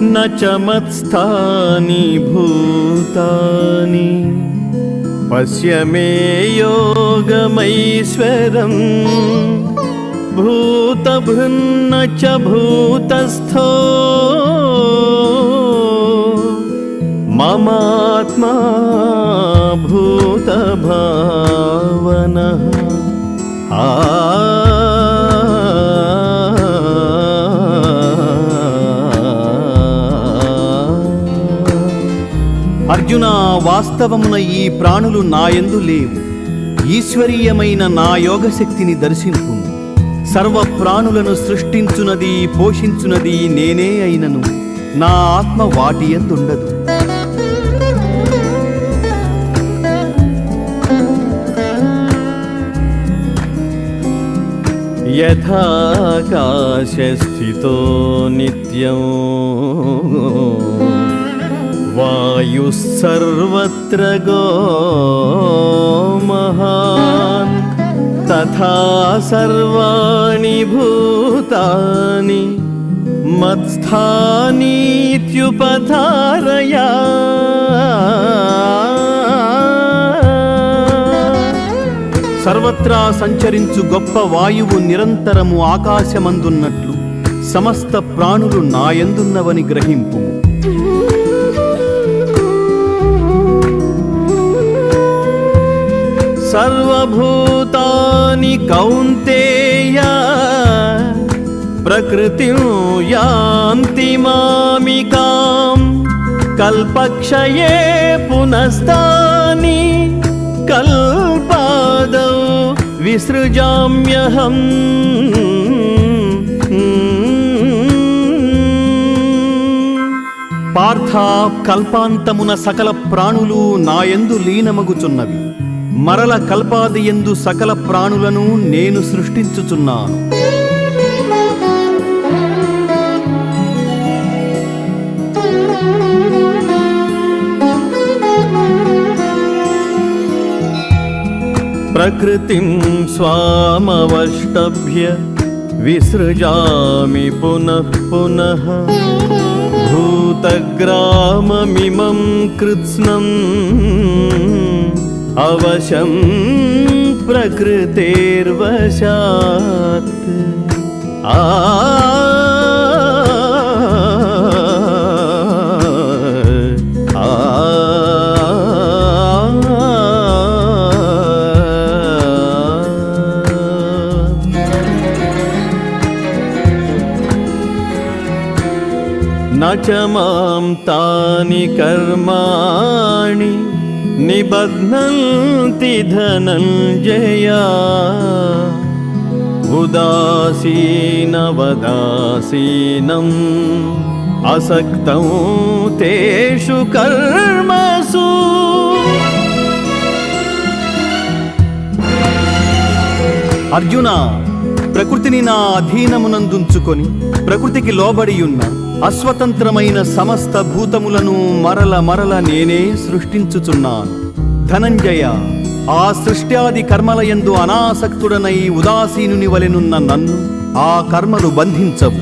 न च मत्स्थानि भूतानि पश्य मे योगमैश्वरम् भूतभृन्न च भूतस्थो ममात्मा भूतभावनः। అర్జున, వాస్తవమున ఈ ప్రాణులు నాయందు లేవు. ఈశ్వరీయమైన నా యోగశక్తిని దర్శింపు. సర్వ ప్రాణులను సృష్టించునది పోషించునది నేనే అయినను నా ఆత్మ వాటి యందుండదు. యథాకాశస్థితో నిత్యం వాయుః సర్వత్ర గో మహాన్ తథా సర్వాణి భూతాని మత్స్థానీత్యుపధారయ. సర్వత్రా సంచరించు గొప్ప వాయువు నిరంతరము ఆకాశమందున్నట్లు సమస్త ప్రాణులు నాయందున్నవని గ్రహింపు. సర్వభూతాని కౌంతేయ ప్రకృతిం యాంతి మామికాం కల్పక్షయే పునస్తాని కల్పాదౌ విసృజామ్యహం. పార్థ, కల్పాంతమున సకల ప్రాణులు నాయందు లీనమగుచున్నవి. మరల కల్పాదియందు సకల ప్రాణులను నేను సృష్టించుచున్నాను. ప్రకృతిం స్వామవష్టభ్య విసృజామి పునః పునః భూతగ్రామమిమం కృత్స్నం అవశం ప్రకృతేర్వశాత్. న చ మాం తాని కర్మాణి నిబధ్నంతి ధనంజయ ఉదాసీనవదాసీనం అసక్తం తేషు కర్మసు. అర్జున, ప్రకృతిని నా అధీనమునందుంచుకొని ప్రకృతికి లోబడియున్న అస్వతంత్రమైన సమస్త భూతములను మరల మరల నేనే సృష్టించుచున్నాను. ధనంజయ, ఆ సృష్ట్యాది కర్మలయందు అనాసక్తుడనై ఉదాసీనుని వలెనున్న నన్ను ఆ కర్మలు బంధించవు.